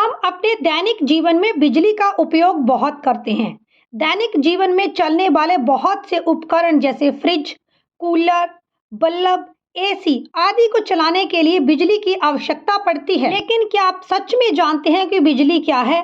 हम अपने दैनिक जीवन में बिजली का उपयोग बहुत करते हैं। दैनिक जीवन में चलने वाले बहुत से उपकरण जैसे फ्रिज, कूलर, बल्ब, एसी आदि को चलाने के लिए बिजली की आवश्यकता पड़ती है। लेकिन क्या आप सच में जानते हैं कि बिजली क्या है?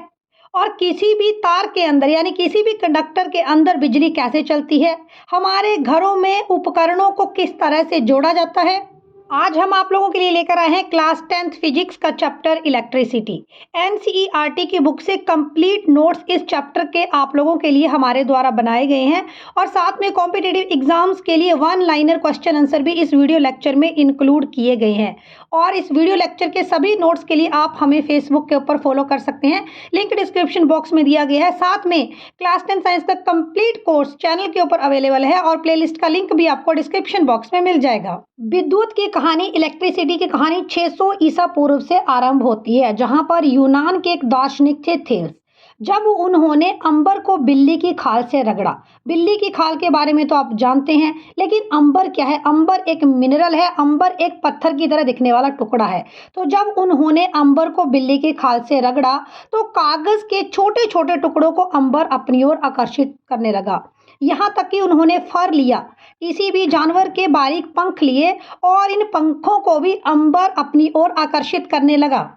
और किसी भी तार के अंदर यानी किसी भी कंडक्टर के अंदर बिजली कैसे चलती है? हमारे घरों में उपकरणों को किस तरह से जोड़ा जाता है? आज हम आप लोगों के लिए लेकर आए हैं क्लास 10th फिजिक्स का चैप्टर इलेक्ट्रिसिटी। एनसीईआरटी की बुक से कंप्लीट नोट्स इस चैप्टर के आप लोगों के लिए हमारे द्वारा बनाए गए हैं और साथ में कॉम्पिटिटिव एग्जाम्स के लिए वन लाइनर क्वेश्चन आंसर भी इस वीडियो लेक्चर में इंक्लूड किए गए हैं। और इस वीडियो लेक्चर के सभी नोट्स के लिए आप हमें फेसबुक के ऊपर फॉलो कर सकते हैं, लिंक डिस्क्रिप्शन बॉक्स में दिया गया है। साथ में क्लास 10 साइंस का कंप्लीट कोर्स चैनल के ऊपर अवेलेबल है और प्लेलिस्ट का लिंक भी आपको डिस्क्रिप्शन बॉक्स में मिल जाएगा। विद्युत की कहानी, इलेक्ट्रिसिटी की कहानी 600 ईसा पूर्व से आरंभ होती है, जहां पर यूनान के एक दार्शनिक थे थेल्स। जब उन्होंने अंबर को बिल्ली की खाल से रगड़ा। बिल्ली की खाल के बारे में तो आप जानते हैं, लेकिन अंबर क्या है? अंबर एक मिनरल है। अंबर एक पत्थर की तरह दिखने वाला टुकड़ा है। तो जब उन्होंने अंबर को बिल्ली की खाल से रगड़ा तो कागज के छोटे छोटे टुकड़ों को अंबर अपनी ओर आकर्षित करने लगा। यहाँ तक कि उन्होंने फर लिया, किसी भी जानवर के बारीक पंख लिए और इन पंखों को भी अंबर अपनी ओर आकर्षित करने लगा।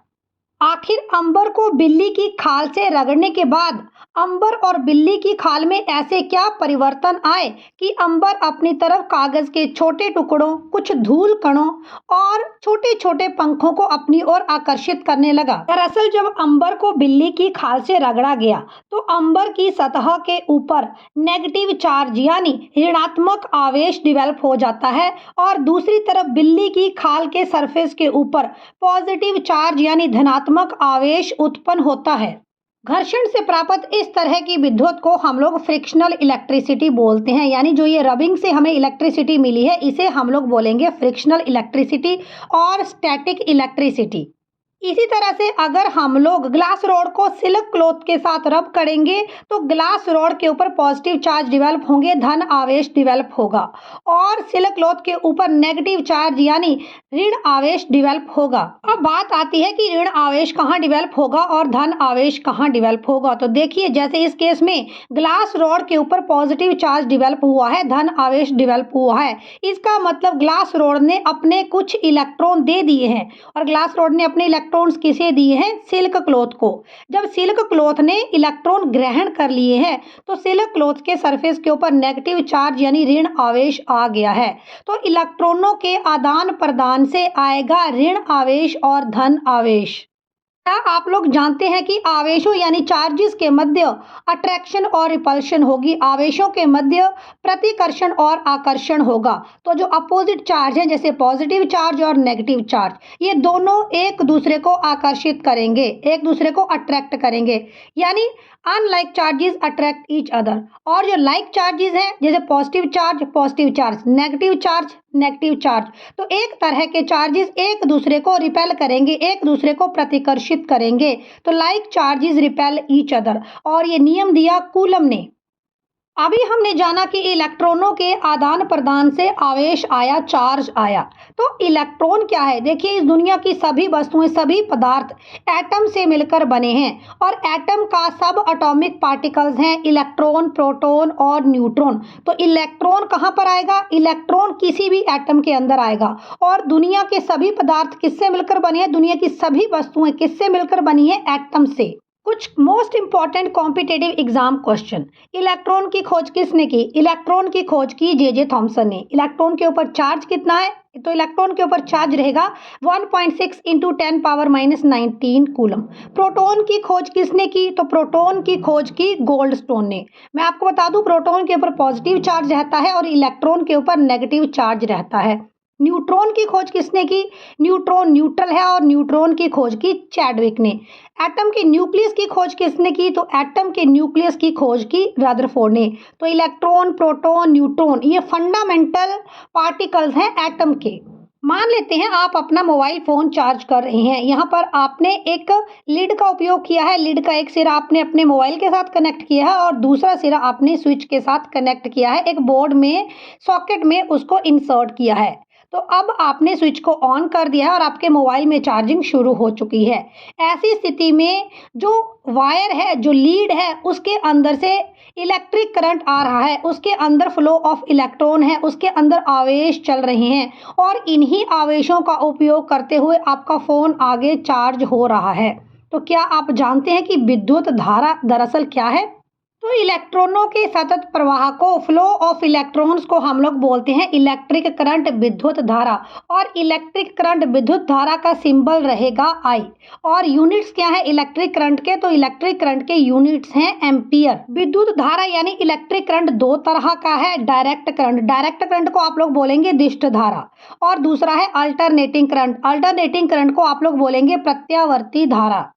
आखिर अंबर को बिल्ली की खाल से रगड़ने के बाद अंबर और बिल्ली की खाल में ऐसे क्या परिवर्तन आए कि अंबर अपनी तरफ कागज के छोटे टुकड़ों, कुछ धूल कणों और छोटे छोटे पंखों को अपनी ओर आकर्षित करने लगा। दरअसल जब अंबर को बिल्ली की खाल से रगड़ा गया तो अंबर की सतह के ऊपर नेगेटिव चार्ज यानी ऋणात्मक आवेश डेवलप हो जाता है और दूसरी तरफ बिल्ली की खाल के सरफेस के ऊपर पॉजिटिव चार्ज यानी धनात्मक आवेश उत्पन्न होता है। घर्षण से प्राप्त इस तरह की विद्युत को हम लोग फ्रिक्शनल इलेक्ट्रिसिटी बोलते हैं, यानी जो ये रबिंग से हमें इलेक्ट्रिसिटी मिली है इसे हम लोग बोलेंगे फ्रिक्शनल इलेक्ट्रिसिटी और स्टैटिक इलेक्ट्रिसिटी। इसी तरह से अगर हम लोग ग्लास रॉड को सिल्क क्लॉथ के साथ रब करेंगे तो ग्लास रॉड के ऊपर पॉजिटिव चार्ज डेवलप होंगे, धन आवेश डेवलप होगा और सिल्क क्लॉथ के ऊपर नेगेटिव चार्ज यानी ऋण आवेश डेवलप होगा। अब बात आती है कि ऋण आवेश कहाँ डेवलप होगा और धन आवेश कहाँ डेवलप होगा। तो देखिए, जैसे इस केस में ग्लास रॉड के ऊपर पॉजिटिव चार्ज डेवलप हुआ है, धन आवेश डेवलप हुआ है, इसका मतलब ग्लास रॉड ने अपने कुछ इलेक्ट्रॉन दे दिए हैं और ग्लास रॉड ने अपने इलेक्ट्रॉन्स किसे दिए हैं? सिल्क क्लॉथ को। जब सिल्क क्लॉथ ने इलेक्ट्रॉन ग्रहण कर लिए हैं तो सिल्क क्लॉथ के सरफेस के ऊपर नेगेटिव चार्ज यानी ऋण आवेश आ गया है। तो इलेक्ट्रॉनों के आदान प्रदान से आएगा ऋण आवेश और धन आवेश। क्या आप लोग जानते हैं कि आवेशों यानी चार्जेस के मध्य अट्रैक्शन और रिपल्शन होगी? आवेशों के मध्य प्रतिकर्षण और आकर्षण होगा। तो जो अपोजिट चार्ज है जैसे पॉजिटिव चार्ज और नेगेटिव चार्ज, ये दोनों एक दूसरे को आकर्षित करेंगे, एक दूसरे को अट्रैक्ट करेंगे, यानी unlike charges attract each other. और जो लाइक चार्जेस हैं जैसे पॉजिटिव चार्ज, नेगेटिव चार्ज, तो एक तरह के चार्जेस एक दूसरे को रिपेल करेंगे, एक दूसरे को प्रतिकर्षित करेंगे। तो like charges repel each other और ये नियम दिया कूलम ने। अभी हमने जाना कि इलेक्ट्रॉनों के आदान प्रदान से आवेश आया, चार्ज आया। तो इलेक्ट्रॉन क्या है? देखिए, इस दुनिया की सभी वस्तुएं, सभी पदार्थ एटम से मिलकर बने हैं और एटम का सब एटॉमिक पार्टिकल्स हैं इलेक्ट्रॉन, प्रोटॉन और न्यूट्रॉन। तो इलेक्ट्रॉन कहाँ पर आएगा? इलेक्ट्रॉन किसी भी एटम के अंदर आएगा। और दुनिया के सभी पदार्थ किससे मिलकर बने हैं? दुनिया की सभी वस्तुएं किससे मिलकर बनी है? एटम से। कुछ most important competitive exam question. Electron की खोज किसने की? इलेक्ट्रॉन की खोज की जे थॉमसन ने। इलेक्ट्रॉन के ऊपर चार्ज कितना है? तो इलेक्ट्रॉन के ऊपर चार्ज रहेगा 1.6 × 10⁻⁻19 कूलम। प्रोटॉन की खोज किसने की? तो प्रोटॉन की खोज की गोल्डस्टोन ने। मैं आपको बता दूं, प्रोटॉन के ऊपर पॉजिटिव चार्ज रहता है और इलेक्ट्रॉन के ऊपर नेगेटिव चार्ज रहता है। न्यूट्रॉन की खोज किसने की? न्यूट्रॉन न्यूट्रल है और न्यूट्रॉन की खोज की चैडविक ने। एटम के न्यूक्लियस की खोज किसने की? तो एटम के न्यूक्लियस की खोज की रदरफोर्ड ने। तो इलेक्ट्रॉन, प्रोटॉन, न्यूट्रॉन ये फंडामेंटल पार्टिकल्स हैं एटम के। मान लेते हैं आप अपना मोबाइल फ़ोन चार्ज कर रहे हैं। यहाँ पर आपने एक लीड का उपयोग किया है। लीड का एक सिरा आपने अपने मोबाइल के साथ कनेक्ट किया है और दूसरा सिरा आपने स्विच के साथ कनेक्ट किया है। एक बोर्ड में, सॉकेट में उसको इंसर्ट किया है। तो अब आपने स्विच को ऑन कर दिया है और आपके मोबाइल में चार्जिंग शुरू हो चुकी है। ऐसी स्थिति में जो वायर है, जो लीड है, उसके अंदर से इलेक्ट्रिक करंट आ रहा है, उसके अंदर फ्लो ऑफ इलेक्ट्रॉन है, उसके अंदर आवेश चल रहे हैं और इन्हीं आवेशों का उपयोग करते हुए आपका फ़ोन आगे चार्ज हो रहा है। तो क्या आप जानते हैं कि विद्युत धारा दरअसल क्या है? तो इलेक्ट्रॉनों के सतत प्रवाह को, फ्लो ऑफ इलेक्ट्रॉन्स को हम लोग बोलते हैं इलेक्ट्रिक करंट, विद्युत धारा। और इलेक्ट्रिक करंट, विद्युत धारा का सिंबल रहेगा I। और यूनिट्स क्या है इलेक्ट्रिक करंट के? तो इलेक्ट्रिक करंट के यूनिट्स हैं एम्पियर। विद्युत धारा यानी इलेक्ट्रिक करंट दो तरह का है। डायरेक्ट करंट, डायरेक्ट करंट को आप लोग बोलेंगे दिष्ट धारा, और दूसरा है अल्टरनेटिंग करंट। अल्टरनेटिंग करंट को आप लोग बोलेंगे प्रत्यावर्ती धारा।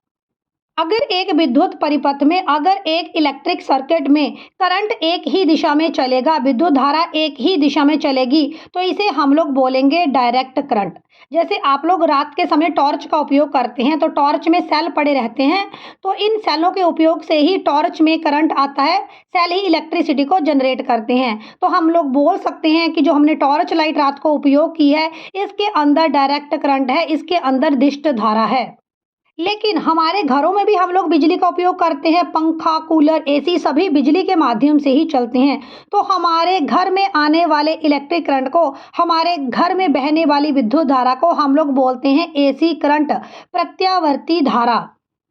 अगर एक विद्युत परिपथ में, अगर एक इलेक्ट्रिक सर्किट में करंट एक ही दिशा में चलेगा, विद्युत धारा एक ही दिशा में चलेगी, तो इसे हम लोग बोलेंगे डायरेक्ट करंट। जैसे आप लोग रात के समय टॉर्च का उपयोग करते हैं, तो टॉर्च में सेल पड़े रहते हैं, तो इन सेलों के उपयोग से ही टॉर्च में करंट आता है, सेल ही इलेक्ट्रिसिटी को जनरेट करते हैं। तो हम लोग बोल सकते हैं कि जो हमने टॉर्च लाइट रात को उपयोग की है, इसके अंदर डायरेक्ट करंट है, इसके अंदर दिष्ट धारा है। लेकिन हमारे घरों में भी हम लोग बिजली का उपयोग करते हैं। पंखा, कूलर, एसी सभी बिजली के माध्यम से ही चलते हैं। तो हमारे घर में आने वाले इलेक्ट्रिक करंट को, हमारे घर में बहने वाली विद्युत धारा को हम लोग बोलते हैं एसी करंट, प्रत्यावर्ती धारा।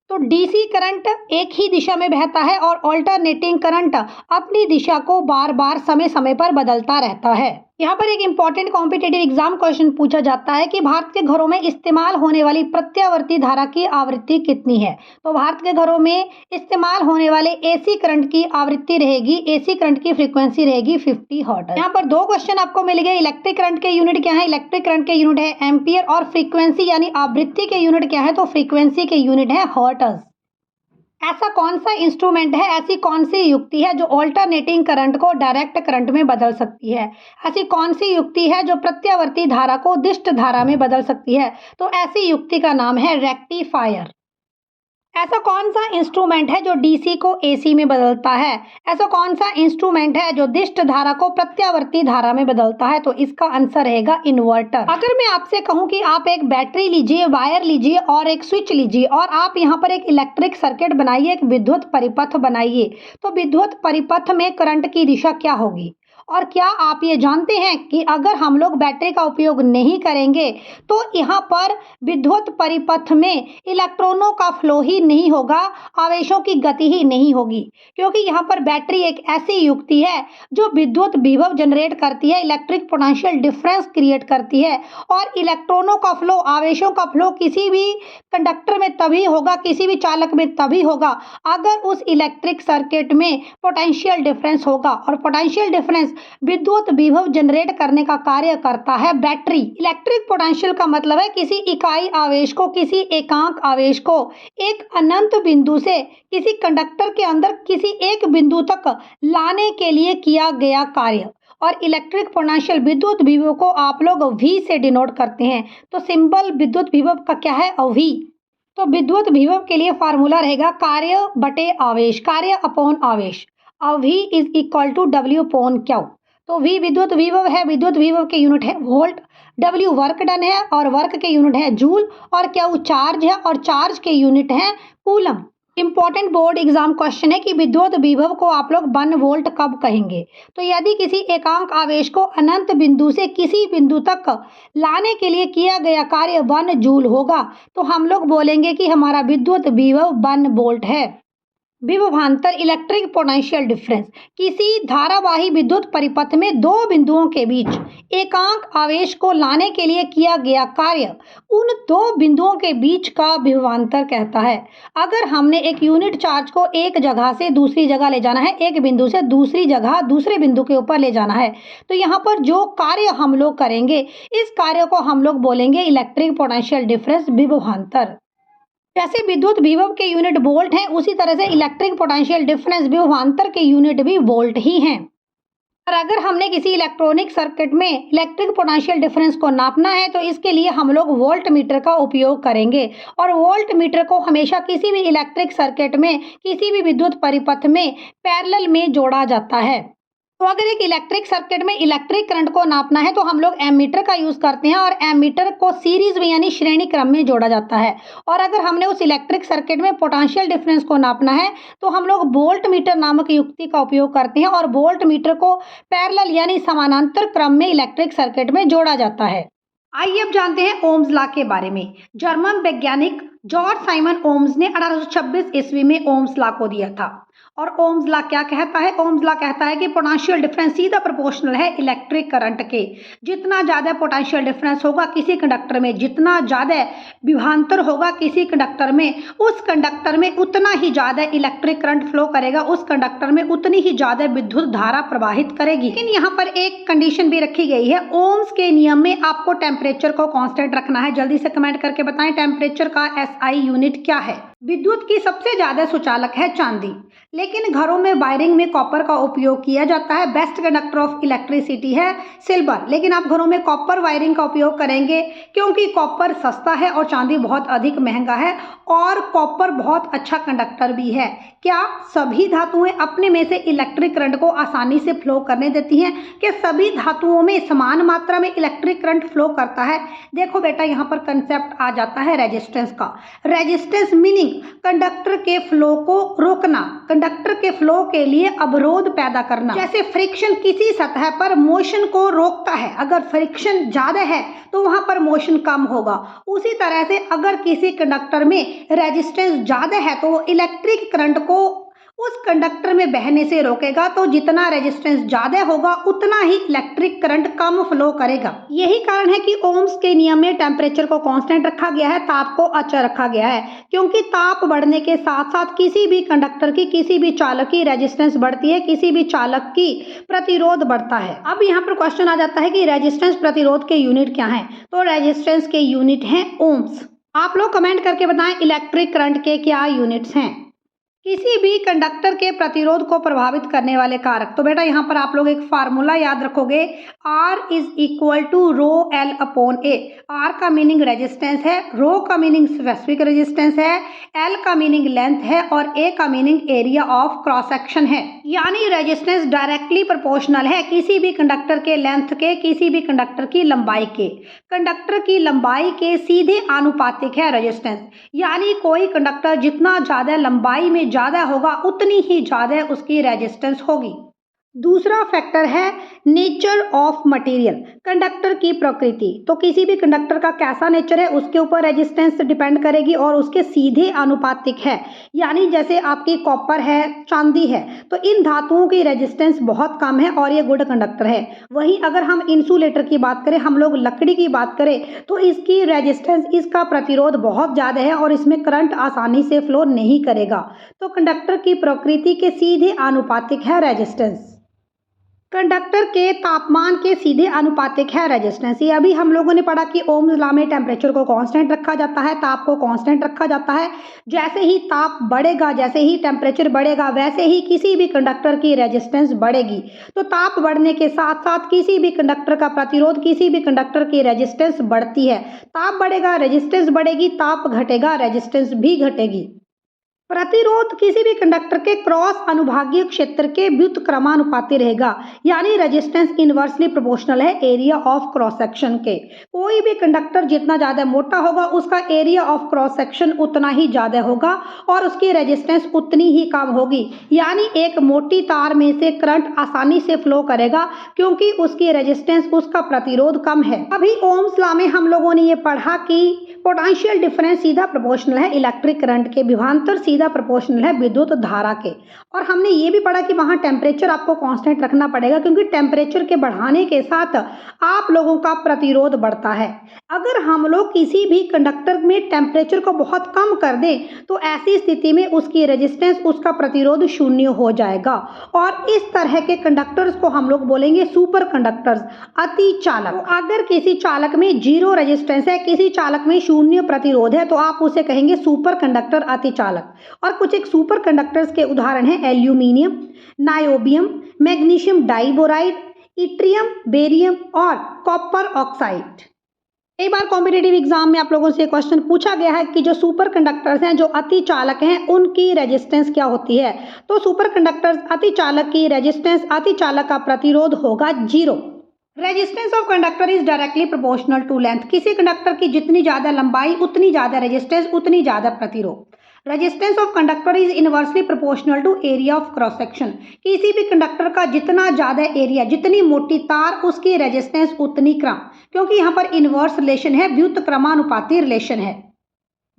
तो डीसी करंट एक ही दिशा में बहता है और अल्टरनेटिंग करंट अपनी दिशा को बार बार समय समय पर बदलता रहता है। यहाँ पर एक इम्पॉर्टेंट कॉम्पिटिटिव एग्जाम क्वेश्चन पूछा जाता है कि भारत के घरों में इस्तेमाल होने वाली प्रत्यावर्ती धारा की आवृत्ति कितनी है? तो भारत के घरों में इस्तेमाल होने वाले एसी करंट की आवृत्ति रहेगी, एसी करंट की फ्रीक्वेंसी रहेगी 50 हर्ट्ज। यहाँ पर दो क्वेश्चन आपको मिल गए। इलेक्ट्रिक करंट के यूनिट क्या है? इलेक्ट्रिक करंट के यूनिट है एम्पियर, और फ्रीक्वेंसी यानी आवृत्ति के यूनिट क्या है? तो फ्रीक्वेंसी के यूनिट है हर्ट्ज। ऐसा कौन सा इंस्ट्रूमेंट है, ऐसी कौन सी युक्ति है जो अल्टरनेटिंग करंट को डायरेक्ट करंट में बदल सकती है? ऐसी कौन सी युक्ति है जो प्रत्यावर्ती धारा को दिष्ट धारा में बदल सकती है? तो ऐसी युक्ति का नाम है रेक्टिफायर। ऐसा कौन सा इंस्ट्रूमेंट है जो डीसी को एसी में बदलता है? ऐसा कौन सा इंस्ट्रूमेंट है जो दिष्ट धारा को प्रत्यावर्ती धारा में बदलता है? तो इसका आंसर रहेगा इन्वर्टर। अगर मैं आपसे कहूं कि आप एक बैटरी लीजिए, वायर लीजिए और एक स्विच लीजिए, और आप यहाँ पर एक इलेक्ट्रिक सर्किट बनाइए, एक विद्युत परिपथ बनाइए, तो विद्युत परिपथ में करंट की दिशा क्या होगी? और क्या आप ये जानते हैं कि अगर हम लोग बैटरी का उपयोग नहीं करेंगे तो यहाँ पर विद्युत परिपथ में इलेक्ट्रॉनों का फ्लो ही नहीं होगा, आवेशों की गति ही नहीं होगी, क्योंकि यहाँ पर बैटरी एक ऐसी युक्ति है जो विद्युत विभव जनरेट करती है, इलेक्ट्रिक पोटेंशियल डिफरेंस क्रिएट करती है। और इलेक्ट्रॉनों का फ्लो, आवेशों का फ्लो किसी भी कंडक्टर में तभी होगा, किसी भी चालक में तभी होगा, अगर उस इलेक्ट्रिक सर्किट में पोटेंशियल डिफरेंस होगा। और पोटेंशियल डिफरेंस विद्युत विभव जनरेट करने का कार्य करता है बैटरी। इलेक्ट्रिक पोटेंशियल का मतलब है किसी इकाई आवेश को, किसी एकांक आवेश को एक अनंत बिंदु से किसी कंडक्टर के अंदर किसी एक बिंदु तक लाने के लिए किया गया कार्य। और इलेक्ट्रिक पोटेंशियल, विद्युत विभव को आप लोग V से डिनोट करते हैं। तो सिंबल विद्युत विभव का क्या है? V। तो विद्युत विभव के लिए फार्मूला रहेगा कार्य बटे आवेश, कार्य अपॉन आवेश। V is equal to W upon Q। तो V विद्युत विभव है, विद्युत विभव के यूनिट है वोल्ट, W वर्क डन है और वर्क के यूनिट है जूल, और Q चार्ज है और चार्ज के यूनिट है coulomb. Important board exam question है कि विद्युत विभव को आप लोग 1 वोल्ट कब कहेंगे? तो यदि किसी एकांक आवेश को अनंत बिंदु से किसी बिंदु तक लाने के लिए किया गया कार्य 1 जूल होगा, तो हम लोग बोलेंगे कि हमारा विद्युत विभव 1 वोल्ट है। विभवांतर, इलेक्ट्रिक पोटेंशियल डिफरेंस, किसी धारावाही विद्युत परिपथ में दो बिंदुओं के बीच एकांक आवेश को लाने के लिए किया गया कार्य उन दो बिंदुओं के बीच का विभवांतर कहता है। अगर हमने एक यूनिट चार्ज को एक जगह से दूसरी जगह ले जाना है, एक बिंदु से दूसरी जगह दूसरे बिंदु के ऊपर ले जाना है, तो यहाँ पर जो कार्य हम लोग करेंगे, इस कार्य को हम लोग बोलेंगे इलेक्ट्रिक पोटेंशियल डिफरेंस, विभवांतर। जैसे विद्युत विभव के यूनिट वोल्ट हैं, उसी तरह से इलेक्ट्रिक पोटेंशियल डिफरेंस, विभवांतर के यूनिट भी वोल्ट ही हैं। और अगर हमने किसी इलेक्ट्रॉनिक सर्किट में इलेक्ट्रिक पोटेंशियल डिफरेंस को नापना है, तो इसके लिए हम लोग वोल्ट मीटर का उपयोग करेंगे। और वोल्ट मीटर को हमेशा किसी भी इलेक्ट्रिक सर्किट में, किसी भी विद्युत परिपथ में पैरेलल में जोड़ा जाता है। तो अगर एक इलेक्ट्रिक सर्किट में इलेक्ट्रिक करंट को नापना है तो हम लोग एमीटर का यूज़ करते हैं और एमीटर को सीरीज में यानी श्रेणी क्रम में जोड़ा जाता है। और अगर हमने उस इलेक्ट्रिक सर्किट में पोटेंशियल डिफरेंस को नापना है तो हम लोग वोल्ट मीटर नामक युक्ति का उपयोग करते हैं और वोल्ट मीटर को पैरेलल यानी समानांतर क्रम में इलेक्ट्रिक सर्किट में जोड़ा जाता है। आइए अब जानते हैं ओम्स लॉ के बारे में। जर्मन वैज्ञानिक जॉर्ज साइमन ओम्स ने 1826 ईस्वी में ओम्स लॉ को दिया था। और ओम्स लॉ क्या कहता है? ओम्स लॉ कहता है कि पोटेंशियल डिफरेंस सीधा प्रोपोर्शनल है इलेक्ट्रिक करंट के। जितना ज़्यादा पोटेंशियल डिफरेंस होगा किसी कंडक्टर में, जितना ज़्यादा विभवांतर होगा किसी कंडक्टर में, उस कंडक्टर में उतना ही ज़्यादा इलेक्ट्रिक करंट फ्लो करेगा, उस कंडक्टर में उतनी ही ज़्यादा विद्युत धारा प्रवाहित करेगी। लेकिन यहाँ पर एक कंडीशन भी रखी गई है। ओम्स के नियम में आपको टेम्परेचर को कांस्टेंट रखना है। जल्दी से कमेंट करके बताएं टेम्परेचर का एसआई यूनिट क्या है। विद्युत की सबसे ज्यादा सुचालक है चांदी, लेकिन घरों में वायरिंग में कॉपर का उपयोग किया जाता है। बेस्ट कंडक्टर ऑफ इलेक्ट्रिसिटी है सिल्वर, लेकिन आप घरों में कॉपर वायरिंग का उपयोग करेंगे क्योंकि कॉपर सस्ता है और चांदी बहुत अधिक महंगा है। और कॉपर बहुत अच्छा कंडक्टर भी है। क्या सभी धातुएं अपने में से इलेक्ट्रिक करंट को आसानी से फ्लो करने देती हैं? कि सभी धातुओं में समान मात्रा में इलेक्ट्रिक करंट फ्लो करता है? देखो बेटा, यहाँ पर कंसेप्ट आ जाता है रेजिस्टेंस का। रेजिस्टेंस मीनिंग कंडक्टर के फ्लो को रोकना, कंडक्टर के फ्लो के लिए अवरोध पैदा करना। जैसे फ्रिक्शन किसी सतह पर मोशन को रोकता है, अगर फ्रिक्शन ज्यादा है तो वहां पर मोशन कम होगा। उसी तरह से अगर किसी कंडक्टर में रेजिस्टेंस ज्यादा है तो वो इलेक्ट्रिक करंट को उस कंडक्टर में बहने से रोकेगा। तो जितना रेजिस्टेंस ज्यादा होगा उतना ही इलेक्ट्रिक करंट कम फ्लो करेगा। यही कारण है कि ओम्स के नियम में टेम्परेचर को कांस्टेंट रखा गया है, ताप को अचर रखा गया है, क्योंकि ताप बढ़ने के साथ साथ किसी भी कंडक्टर की, किसी भी चालक की रेजिस्टेंस बढ़ती है, किसी भी चालक की प्रतिरोध बढ़ता है। अब यहाँ पर क्वेश्चन आ जाता है कि रेजिस्टेंस प्रतिरोध के यूनिट क्या है? तो रेजिस्टेंस के यूनिट हैं ओम्स। आप लोग कमेंट करके बताएं इलेक्ट्रिक करंट के क्या यूनिट्स हैं। किसी भी कंडक्टर के प्रतिरोध को प्रभावित करने वाले कारक। तो बेटा यहाँ पर आप लोग एक फार्मूला याद रखोगे, R is equal to rho L upon A. R का मीनिंग रेजिस्टेंस है, रो का मीनिंग स्पेसिफिक रेजिस्टेंस है, L का मीनिंग लेंथ है और A का meaning area of cross section है। यानी रेजिस्टेंस डायरेक्टली प्रोपोर्शनल है किसी भी कंडक्टर के लेंथ के, किसी भी कंडक्टर की लंबाई के। कंडक्टर की लंबाई के सीधे आनुपातिक है रेजिस्टेंस। यानी कोई कंडक्टर जितना ज्यादा लंबाई में ज्यादा होगा उतनी ही ज्यादा उसकी रेजिस्टेंस होगी। दूसरा फैक्टर है नेचर ऑफ मटेरियल, कंडक्टर की प्रकृति। तो किसी भी कंडक्टर का कैसा नेचर है उसके ऊपर रेजिस्टेंस डिपेंड करेगी और उसके सीधे आनुपातिक है। यानी जैसे आपकी कॉपर है, चांदी है, तो इन धातुओं की रेजिस्टेंस बहुत कम है और ये गुड कंडक्टर है। वहीं अगर हम इंसुलेटर की बात करें, हम लोग लकड़ी की बात करें, तो इसकी रेजिस्टेंस, इसका प्रतिरोध बहुत ज़्यादा है और इसमें करंट आसानी से फ्लो नहीं करेगा। तो कंडक्टर की प्रकृति के सीधे आनुपातिक है रेजिस्टेंस। कंडक्टर के तापमान के सीधे आनुपातिक है रेजिस्टेंस। ये अभी हम लोगों ने पढ़ा कि ओम्स लॉ में टेम्परेचर को कांस्टेंट रखा जाता है, ताप को कांस्टेंट रखा जाता है। जैसे ही ताप बढ़ेगा, जैसे ही टेम्परेचर बढ़ेगा, वैसे ही किसी भी कंडक्टर की रेजिस्टेंस बढ़ेगी। तो ताप बढ़ने के साथ साथ किसी भी कंडक्टर का प्रतिरोध, किसी भी कंडक्टर की रेजिस्टेंस बढ़ती है। ताप बढ़ेगा, रेजिस्टेंस बढ़ेगी, ताप घटेगा, रेजिस्टेंस भी घटेगी। प्रतिरोध किसी भी कंडक्टर के क्रॉस अनुभागीय क्षेत्र के व्युत्क्रमानुपाती रहेगा। यानी रेजिस्टेंस इनवर्सली प्रोपोर्शनल है एरिया ऑफ क्रॉस सेक्शन के। कोई भी कंडक्टर जितना ज्यादा मोटा होगा उसका एरिया ऑफ क्रॉस सेक्शन उतना ही ज्यादा होगा और उसकी रेजिस्टेंस उतनी ही कम होगी। यानी एक मोटी तार में से करंट आसानी से फ्लो करेगा क्योंकि उसकी रेजिस्टेंस, उसका प्रतिरोध कम है। अभी ओम्स लॉ में हम लोगों ने ये पढ़ा कि पोटेंशियल डिफरेंस सीधा प्रोपोर्शनल है इलेक्ट्रिक करंट के, विभवांतर सीधा प्रोपोर्शनल है विद्युत धारा के। और हमने ये भी पढ़ा कि वहां टेम्परेचर आपको कांस्टेंट रखना पड़ेगा क्योंकि टेम्परेचर के बढ़ाने के साथ आप लोगों का प्रतिरोध बढ़ता है। अगर हम लोग किसी भी कंडक्टर में टेम्परेचर को बहुत कम कर दें तो ऐसी स्थिति में उसकी रेजिस्टेंस, उसका प्रतिरोध शून्य हो जाएगा। और इस तरह के कंडक्टर्स को हम लोग बोलेंगे सुपर कंडक्टर्स, अति चालक। तो अगर किसी चालक में जीरो रेजिस्टेंस है, किसी चालक में शून्य प्रतिरोध है, तो आप उसे कहेंगे सुपर कंडक्टर, अति चालक। और कुछ एक सुपर कंडक्टर्स के उदाहरण हैं aluminium, niobium, magnesium diboride, yttrium, barium और कॉपर ऑक्साइड। कई बार कॉम्पिटिटिव एग्जाम में आप लोगों से क्वेश्चन पूछा गया है कि जो सुपर कंडक्टर्स हैं, जो अति चालक हैं, उनकी रेजिस्टेंस क्या होती है। तो सुपर कंडक्टर्स अति चालक की रेजिस्टेंस, अति चालक का प्रतिरोध होगा 0। Resistance of conductor is directly proportional to length. किसी कंडक्टर की जितनी ज़्यादा लंबाई उतनी ज़्यादा रेजिस्टेंस, उतनी ज़्यादा प्रतिरोध। Resistance of conductor is inversely proportional to area of cross section. किसी भी कंडक्टर का जितना ज़्यादा एरिया, जितनी मोटी तार, उसकी रेजिस्टेंस उतनी कम, क्योंकि यहाँ पर इनवर्स रिलेशन है, व्युत्क्रमानुपाती रिलेशन है।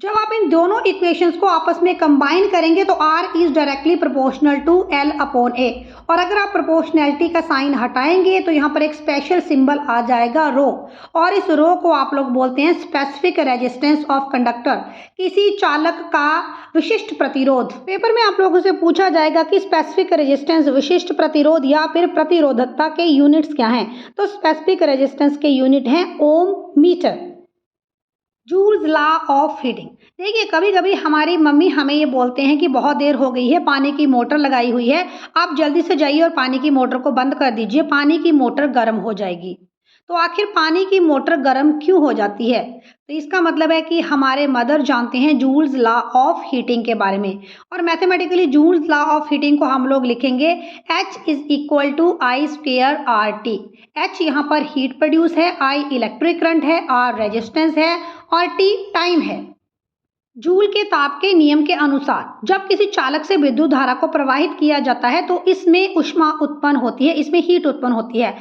जब आप इन दोनों इक्वेशंस को आपस में कंबाइन करेंगे तो R is directly proportional to L/A। और अगर आप प्रोपोर्शनैलिटी का साइन हटाएंगे तो यहाँ पर एक स्पेशल सिंबल आ जाएगा रो, और इस रो को आप लोग बोलते हैं स्पेसिफिक रेजिस्टेंस ऑफ कंडक्टर, किसी चालक का विशिष्ट प्रतिरोध। पेपर में आप लोगों से पूछा जाएगा कि स्पेसिफिक रेजिस्टेंस, विशिष्ट प्रतिरोध या फिर प्रतिरोधकता के यूनिट्स क्या हैं। तो स्पेसिफिक रेजिस्टेंस के यूनिट हैं ohm metre. Joule's law of heating. देखिए, कभी कभी हमारी मम्मी हमें ये बोलते हैं कि बहुत देर हो गई है, पानी की मोटर लगाई हुई है, आप जल्दी से जाइए और पानी की मोटर को बंद कर दीजिए, पानी की मोटर गर्म हो जाएगी। तो आखिर पानी की मोटर गर्म क्यों हो जाती है? तो इसका मतलब है कि हमारे मदर जानते हैं जूल्स लॉ ऑफ हीटिंग के बारे में। और mathematically Joule's law of heating को हम लोग लिखेंगे H is equal to I square RT। H यहाँ पर हीट प्रोड्यूस है, I इलेक्ट्रिक करंट है, R रेजिस्टेंस है और T टाइम है। जूल के ताप के नियम के अनुसार जब किसी चालक से विद्युत धारा को प्रवाहित किया जाता है तो इसमें ऊष्मा उत्पन्न होती है, इसमें हीट उत्पन्न होती है।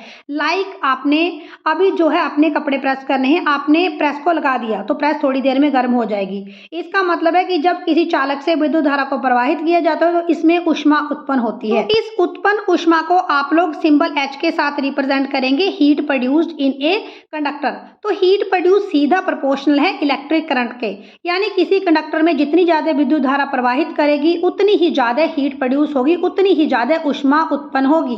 आपने अभी जो है अपने कपड़े प्रेस करने हैं, आपने प्रेस को लगा दिया तो प्रेस थोड़ी देर में गर्म हो जाएगी। इसका मतलब है कि जब किसी चालक से विद्युत धारा को प्रवाहित किया जाता है तो इसमें ऊष्मा उत्पन्न होती है। तो इस उत्पन्न ऊष्मा को आप लोग सिंबल H के साथ रिप्रेजेंट करेंगे, heat produced in a conductor. तो हीट प्रोड्यूस सीधा प्रोपोर्शनल है इलेक्ट्रिक करंट के, यानी किसी कंडक्टर में जितनी ज्यादा विद्युत धारा प्रवाहित करेगी उतनी ही ज्यादा हीट प्रोड्यूस होगी, उतनी ही ज्यादा ऊष्मा उत्पन्न होगी।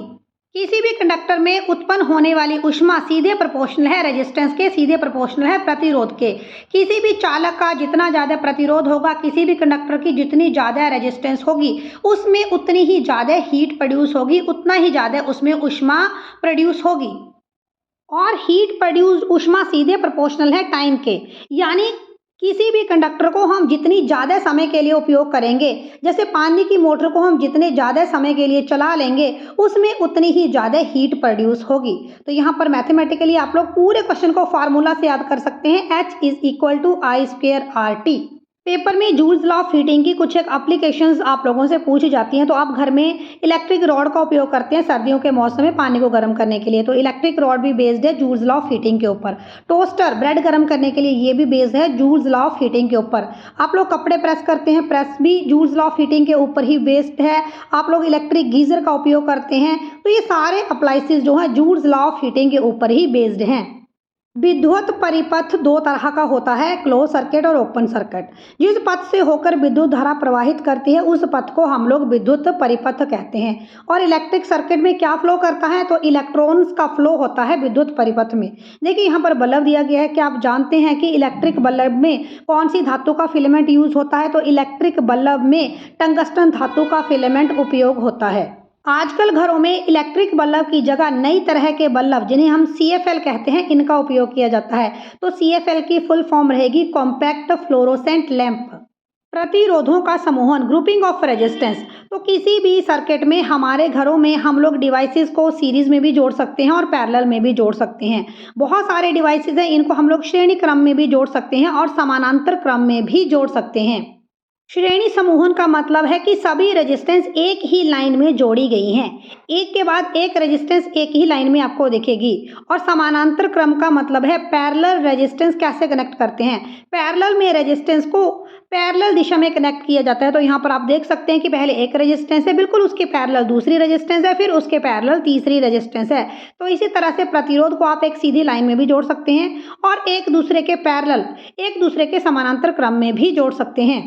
किसी भी कंडक्टर में उत्पन्न होने वाली ऊष्मा सीधे प्रोपोर्शनल है रेजिस्टेंस के, सीधे प्रोपोर्शनल है प्रतिरोध के। किसी भी चालक का जितना ज्यादा प्रतिरोध होगा, किसी भी कंडक्टर की जितनी ज्यादा रेजिस्टेंस होगी, उसमें उतनी ही ज्यादा हीट प्रोड्यूस होगी, उतना ही ज्यादा उसमें ऊष्मा प्रोड्यूस होगी। और हीट प्रोड्यूस्ड ऊष्मा सीधे प्रोपोर्शनल है टाइम के, यानी किसी भी कंडक्टर को हम जितनी ज़्यादा समय के लिए उपयोग करेंगे, जैसे पानी की मोटर को हम जितने ज़्यादा समय के लिए चला लेंगे, उसमें उतनी ही ज़्यादा हीट प्रोड्यूस होगी। तो यहाँ पर मैथमेटिकली आप लोग पूरे क्वेश्चन को फार्मूला से याद कर सकते हैं, H is equal to I square RT। Paper में जूल्स लॉ ऑफ हीटिंग की कुछ एक एप्लीकेशंस आप लोगों से पूछी जाती हैं। तो आप घर में इलेक्ट्रिक रॉड का उपयोग करते हैं सर्दियों के मौसम में पानी को गर्म करने के लिए, तो इलेक्ट्रिक रॉड भी बेस्ड है जूल्स लॉ ऑफ हीटिंग के ऊपर। टोस्टर ब्रेड गर्म करने के लिए ये भी बेस्ड है जूल्स लॉ ऑफ हीटिंग के ऊपर। आप लोग कपड़े प्रेस करते हैं, प्रेस भी जूल्स लॉ ऑफ हीटिंग के ऊपर ही बेस्ड है। आप लोग इलेक्ट्रिक गीजर का उपयोग करते हैं, तो ये सारे अप्लाइंसेस जो हैं जूल्स लॉ ऑफ हीटिंग के ऊपर ही बेस्ड हैं। विद्युत परिपथ दो तरह का होता है, क्लोज सर्किट और ओपन सर्किट। जिस पथ से होकर विद्युत धारा प्रवाहित करती है उस पथ को हम लोग विद्युत परिपथ कहते हैं। और इलेक्ट्रिक सर्किट में क्या फ्लो करता है, तो इलेक्ट्रॉन्स का फ्लो होता है विद्युत परिपथ में। देखिए यहाँ पर बल्ब दिया गया है कि आप जानते हैं कि इलेक्ट्रिक बल्ब में कौन सी धातु का फिलामेंट यूज होता है, तो इलेक्ट्रिक बल्ब में टंगस्टन धातु का फिलामेंट उपयोग होता है। आजकल घरों में इलेक्ट्रिक बल्ब की जगह नई तरह के बल्ब, जिन्हें हम CFL कहते हैं, इनका उपयोग किया जाता है। तो CFL की फुल फॉर्म रहेगी कॉम्पैक्ट फ्लोरोसेंट लैंप। प्रतिरोधों का समूहन, ग्रुपिंग ऑफ रेजिस्टेंस। तो किसी भी सर्किट में हमारे घरों में हम लोग डिवाइसेस को सीरीज में भी जोड़ सकते हैं और पैरेलल में भी जोड़ सकते हैं। बहुत सारे डिवाइसेस हैं, इनको हम लोग श्रेणी क्रम में भी जोड़ सकते हैं और समानांतर क्रम में भी जोड़ सकते हैं। श्रेणी समूहन का मतलब है कि सभी रेजिस्टेंस एक ही लाइन में जोड़ी गई हैं, एक के बाद एक रेजिस्टेंस एक ही लाइन में आपको दिखेगी। और समानांतर क्रम का मतलब है पैरेलल रेजिस्टेंस कैसे कनेक्ट करते हैं। पैरेलल में रेजिस्टेंस को पैरेलल दिशा में कनेक्ट किया जाता है। तो यहाँ पर आप देख सकते हैं कि पहले एक रेजिस्टेंस है, बिल्कुल उसके पैरेलल दूसरी रेजिस्टेंस है, फिर उसके पैरेलल तीसरी रेजिस्टेंस है। तो इसी तरह से प्रतिरोध को आप एक सीधी लाइन में भी जोड़ सकते हैं और एक दूसरे के पैरेलल, एक दूसरे के समानांतर क्रम में भी जोड़ सकते हैं।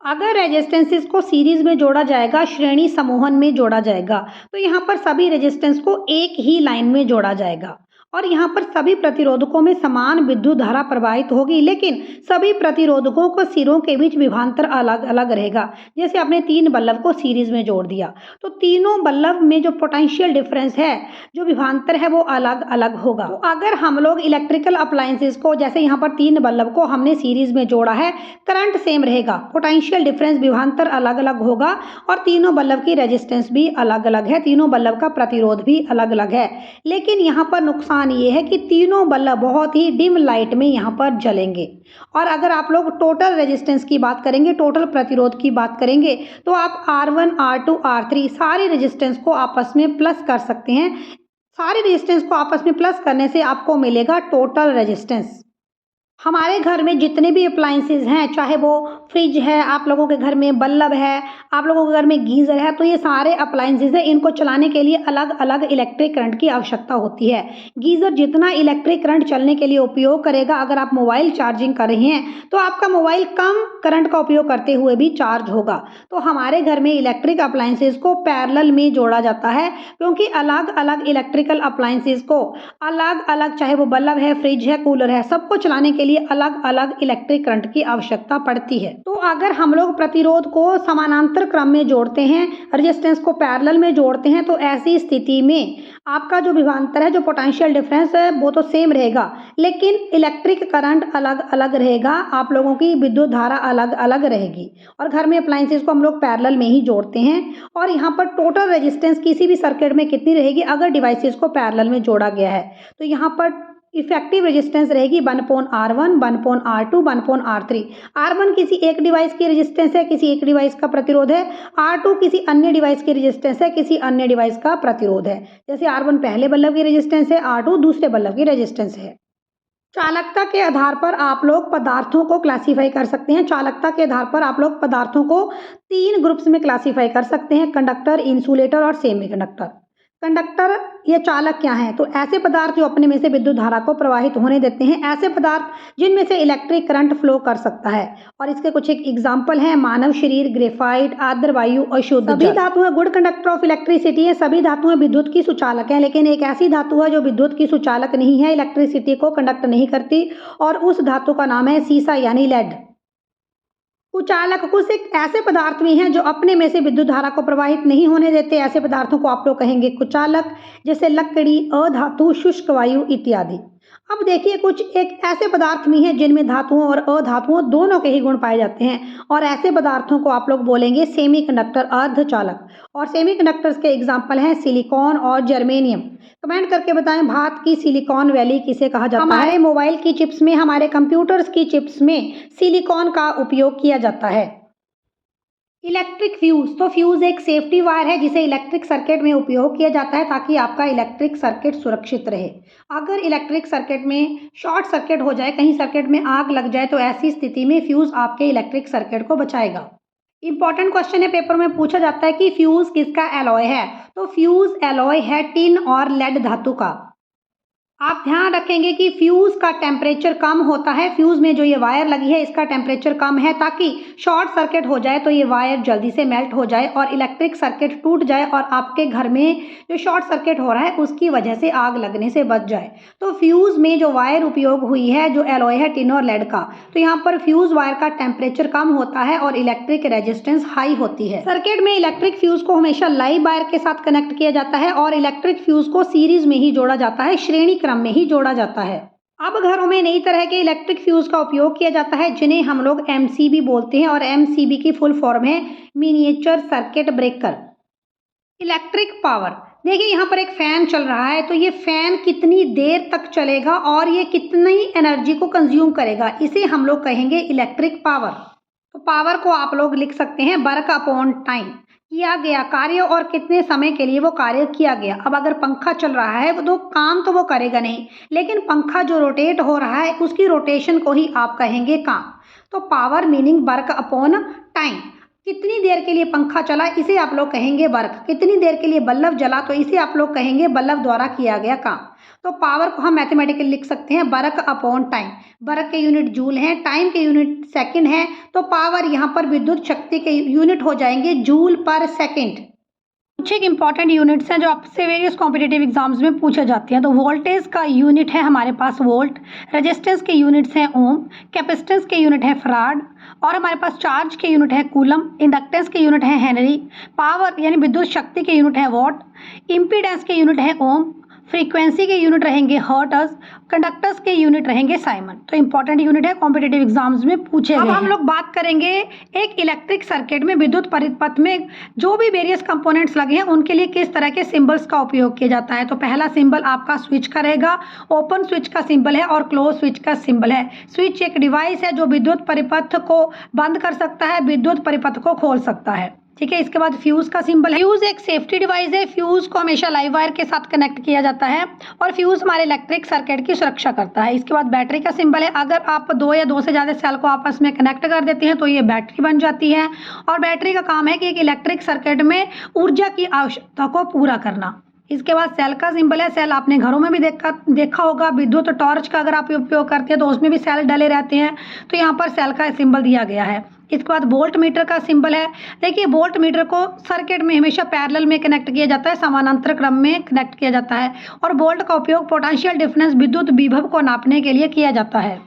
अगर रेजिस्टेंसेस को सीरीज में जोड़ा जाएगा, श्रेणी समूहन में जोड़ा जाएगा, तो यहाँ पर सभी रेजिस्टेंस को एक ही लाइन में जोड़ा जाएगा। और यहाँ पर सभी प्रतिरोधकों में समान विद्युत धारा प्रवाहित होगी, लेकिन सभी प्रतिरोधकों को सिरों के बीच विभवांतर अलग अलग रहेगा। जैसे आपने 3 बल्ब को सीरीज में जोड़ दिया तो तीनों बल्ब में जो पोटेंशियल डिफरेंस है, जो विभवांतर है, वो अलग अलग होगा। तो अगर हम लोग इलेक्ट्रिकल अप्लायंसेस को, जैसे यहाँ पर 3 बल्ब को हमने सीरीज में जोड़ा है, करंट सेम रहेगा, पोटेंशियल डिफरेंस विभवांतर अलग अलग होगा और तीनों बल्ब की रेजिस्टेंस भी अलग अलग है, तीनों बल्ब का प्रतिरोध भी अलग अलग है। लेकिन यहाँ पर नुकसान ये है कि तीनों बल्ब बहुत ही डिम लाइट में यहाँ पर जलेंगे। और अगर आप लोग टोटल रेजिस्टेंस की बात करेंगे, टोटल प्रतिरोध की बात करेंगे, तो आप R1, R2, R3 सारी रेजिस्टेंस को आपस में प्लस कर सकते हैं। सारी रेजिस्टेंस को आपस में प्लस करने से आपको मिलेगा टोटल रेजिस्टेंस। हमारे घर में जितने भी अप्लायंसेस हैं, चाहे वो फ्रिज है, आप लोगों के घर में बल्ब है, आप लोगों के घर में गीज़र है, तो ये सारे अप्लायंसेस हैं, इनको चलाने के लिए अलग अलग इलेक्ट्रिक करंट की आवश्यकता होती है। गीज़र जितना इलेक्ट्रिक करंट चलने के लिए उपयोग करेगा, अगर आप मोबाइल चार्जिंग कर रहे हैं तो आपका मोबाइल कम करंट का उपयोग करते हुए भी चार्ज होगा। तो हमारे घर में इलेक्ट्रिक अप्लायंसेस को पैरेलल में जोड़ा जाता है, क्योंकि अलग अलग इलेक्ट्रिकल अप्लायंसेस को अलग अलग, चाहे वो बल्ब है, फ्रिज है, कूलर है, सबको चलाने के लिए अलग अलग इलेक्ट्रिक करंट की आवश्यकता पड़ती है। तो अगर हम लोग प्रतिरोध को समानांतर क्रम में जोड़ते हैं, रेजिस्टेंस को पैरेलल में जोड़ते हैं, तो ऐसी स्थिति में आपका जो विभवांतर है, जो पोटेंशियल डिफरेंस है, वो तो सेम रहेगा, लेकिन इलेक्ट्रिक करंट अलग अलग रहेगा, आप लोगों की विद्युत धारा अलग अलग रहेगी। और घर में अप्लायंसेस को हम लोग पैरेलल में ही जोड़ते हैं। और यहाँ पर टोटल रेजिस्टेंस किसी भी सर्किट में कितनी रहेगी, अगर डिवाइसेस को पैरेलल में जोड़ा गया है, तो यहाँ पर इफेक्टिव रेजिस्टेंस रहेगी 1/R1, 1/R2, 1/R3। R1 किसी एक डिवाइस की रेजिस्टेंस है, किसी एक डिवाइस का प्रतिरोध है। R2 किसी अन्य डिवाइस की रेजिस्टेंस है, किसी अन्य डिवाइस का प्रतिरोध है। जैसे R1 पहले बल्ब की रेजिस्टेंस है, R2 दूसरे बल्ब की रेजिस्टेंस है। चालकता के आधार पर आप लोग पदार्थों को क्लासीफाई कर सकते हैं। चालकता के आधार पर आप लोग पदार्थों को 3 ग्रुप्स में क्लासीफाई कर सकते हैं: कंडक्टर, इंसुलेटर और सेमीकंडक्टर। कंडक्टर या चालक क्या हैं? तो ऐसे पदार्थ जो अपने में से विद्युत धारा को प्रवाहित होने देते हैं, ऐसे पदार्थ जिनमें से इलेक्ट्रिक करंट फ्लो कर सकता है। और इसके कुछ एक एग्जाम्पल हैं: मानव शरीर, ग्रेफाइट, आर्द्र वायु और शुद्ध जल। सभी धातुएं गुड कंडक्टर ऑफ इलेक्ट्रिसिटी है, सभी धातुएं विद्युत की सुचालक हैं, लेकिन एक ऐसी धातु है जो विद्युत की सुचालक नहीं है, इलेक्ट्रिसिटी को कंडक्ट नहीं करती, और उस धातु का नाम है सीसा यानी लेड। कुचालक कुछ एक ऐसे पदार्थ भी हैं जो अपने में से विद्युत धारा को प्रवाहित नहीं होने देते, ऐसे पदार्थों को आप लोग कहेंगे कुचालक, जैसे लकड़ी, अधातु, शुष्क वायु इत्यादि। अब देखिए, कुछ एक ऐसे पदार्थ भी हैं जिनमें धातुओं और अधातुओं दोनों के ही गुण पाए जाते हैं, और ऐसे पदार्थों को आप लोग बोलेंगे सेमीकंडक्टर, अर्धचालक। और सेमीकंडक्टर्स के एग्जाम्पल हैं सिलिकॉन और जर्मेनियम। कमेंट करके बताएं, भारत की सिलिकॉन वैली किसे कहा जाता है? हमारे मोबाइल की चिप्स में, हमारे कंप्यूटर्स की चिप्स में सिलिकॉन का उपयोग किया जाता है। इलेक्ट्रिक फ्यूज, तो फ्यूज एक सेफ्टी वायर है जिसे इलेक्ट्रिक सर्किट में उपयोग किया जाता है ताकि आपका इलेक्ट्रिक सर्किट सुरक्षित रहे। अगर इलेक्ट्रिक सर्किट में शॉर्ट सर्किट हो जाए, कहीं सर्किट में आग लग जाए, तो ऐसी स्थिति में फ्यूज आपके इलेक्ट्रिक सर्किट को बचाएगा। इंपॉर्टेंट क्वेश्चन है, पेपर में पूछा जाता है कि फ्यूज किसका एलॉय है? तो फ्यूज एलॉय है टिन और लेड धातु का। आप ध्यान रखेंगे कि फ्यूज का टेम्परेचर कम होता है, फ्यूज में जो ये वायर लगी है इसका टेम्परेचर कम है, ताकि शॉर्ट सर्किट हो जाए तो ये वायर जल्दी से मेल्ट हो जाए और इलेक्ट्रिक सर्किट टूट जाए और आपके घर में जो शॉर्ट सर्किट हो रहा है उसकी वजह से आग लगने से बच जाए। तो फ्यूज में जो वायर उपयोग हुई है, जो एलॉय है टिन और लेड का, तो यहाँ पर फ्यूज वायर का टेम्परेचर कम होता है और इलेक्ट्रिक रेजिस्टेंस हाई होती है। सर्किट में इलेक्ट्रिक फ्यूज को हमेशा लाइव वायर के साथ कनेक्ट किया जाता है और इलेक्ट्रिक फ्यूज को सीरीज में ही जोड़ा जाता है, श्रेणी में ही जोड़ा जाता है। अब घरों में नई तरह के इलेक्ट्रिक फ्यूज का उपयोग किया जाता है जिन्हें हम लोग एमसीबी बोलते हैं, और एमसीबी की फुल फॉर्म है miniature circuit breaker. Electric power, देखिए यहाँ पर एक फैन चल रहा है, तो ये फैन कितनी देर तक चलेगा और ये कितनी एनर्जी को कंज्यूम करेगा, इसे हम लोग कहेंगे इलेक्ट्रिक पावर। तो पावर को आप लोग लिख सकते हैं वर्क अपॉन टाइम, किया गया कार्य और कितने समय के लिए वो कार्य किया गया। अब अगर पंखा चल रहा है तो काम तो वो करेगा नहीं, लेकिन पंखा जो रोटेट हो रहा है उसकी रोटेशन को ही आप कहेंगे काम। तो power meaning work upon time, कितनी देर के लिए पंखा चला इसे आप लोग कहेंगे वर्क, कितनी देर के लिए बल्ब जला तो इसे आप लोग कहेंगे बल्ब द्वारा किया गया काम। तो पावर को हम मैथमेटिकली लिख सकते हैं वर्क अपॉन टाइम। वर्क के यूनिट जूल हैं, टाइम के यूनिट सेकंड है, तो पावर यहाँ पर विद्युत शक्ति के यूनिट हो जाएंगे जूल पर सेकंड। कुछ एक इंपॉर्टेंट यूनिट्स हैं जो आपसे वेरियस कॉम्पिटिटिव एग्जाम्स में पूछे जाते हैं। तो वोल्टेज का यूनिट है हमारे पास वोल्ट, रेजिस्टेंस के यूनिट्स हैं ओम, कैपेसिटेंस के यूनिट है फराड, और हमारे पास चार्ज के यूनिट है कूलम, इंडक्टेंस के यूनिट है हेनरी, पावर यानी विद्युत शक्ति के यूनिट है वॉट, इम्पीडेंस के यूनिट है ओम, फ्रीक्वेंसी के यूनिट रहेंगे हर्ट्ज, कंडक्टर्स के यूनिट रहेंगे साइमन। तो इंपॉर्टेंट यूनिट है, कॉम्पिटिटिव एग्जाम्स में पूछे गए हैं। अब हम लोग बात करेंगे एक इलेक्ट्रिक सर्किट में विद्युत परिपथ में जो भी वेरियस कंपोनेंट्स लगे हैं उनके लिए किस तरह के सिंबल्स का उपयोग किया जाता है। तो पहला सिंबल आपका स्विच का रहेगा, ओपन स्विच का सिंबल है और क्लोज स्विच का सिंबल है। स्विच एक डिवाइस है जो विद्युत परिपथ को बंद कर सकता है, विद्युत परिपथ को खोल सकता है। ठीक है, इसके बाद फ्यूज का सिंबल है। फ्यूज एक सेफ्टी डिवाइस है, फ्यूज को हमेशा लाइव वायर के साथ कनेक्ट किया जाता है और फ्यूज हमारे इलेक्ट्रिक सर्किट की सुरक्षा करता है। इसके बाद बैटरी का सिंबल है। अगर आप 2 या 2 से ज़्यादा सेल को आपस में कनेक्ट कर देते हैं तो ये बैटरी बन जाती है और बैटरी का काम है कि एक इलेक्ट्रिक सर्किट में ऊर्जा की आवश्यकता को पूरा करना। इसके बाद सेल का सिंबल है। सेल आपने घरों में भी देखा होगा, विद्युत टॉर्च का अगर आप उपयोग करते हैं तो उसमें भी सेल डले रहते हैं, तो यहाँ पर सेल का सिंबल दिया गया है। इसके बाद वोल्ट मीटर का सिंबल है। देखिए, वोल्ट मीटर को सर्किट में हमेशा पैरेलल में कनेक्ट किया जाता है, समानांतर क्रम में कनेक्ट किया जाता है और वोल्ट का उपयोग पोटेंशियल डिफरेंस विद्युत विभव को नापने के लिए किया जाता है।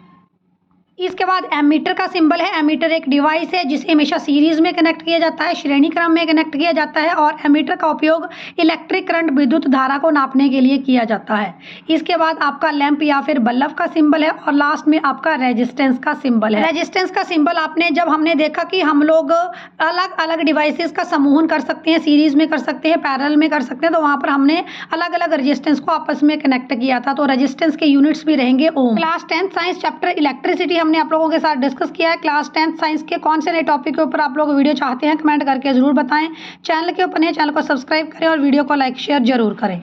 इसके बाद एमीटर का सिंबल है। एमीटर एक डिवाइस है जिसे हमेशा सीरीज में कनेक्ट किया जाता है, श्रेणी क्रम में कनेक्ट किया जाता है और एमीटर का उपयोग इलेक्ट्रिक करंट विद्युत धारा को नापने के लिए किया जाता है। इसके बाद आपका लैंप या फिर बल्ब का सिंबल है और लास्ट में आपका रेजिस्टेंस का सिंबल है। रेजिस्टेंस का सिंबल आपने जब हमने देखा कि हम लोग अलग अलग डिवाइसेस का समूहन कर सकते हैं, सीरीज में कर सकते हैं, पैरेलल में कर सकते हैं, तो वहाँ पर हमने अलग अलग रेजिस्टेंस को आपस में कनेक्ट किया था। तो रेजिस्टेंस के यूनिट्स भी रहेंगे ओम। क्लास 10 साइंस चैप्टर इलेक्ट्रिसिटी हमने आप लोगों के साथ डिस्कस किया है। क्लास 10 साइंस के कौन से नए टॉपिक के ऊपर आप लोग वीडियो चाहते हैं कमेंट करके जरूर बताएं। चैनल के ऊपर नए, चैनल को सब्सक्राइब करें और वीडियो को लाइक शेयर जरूर करें।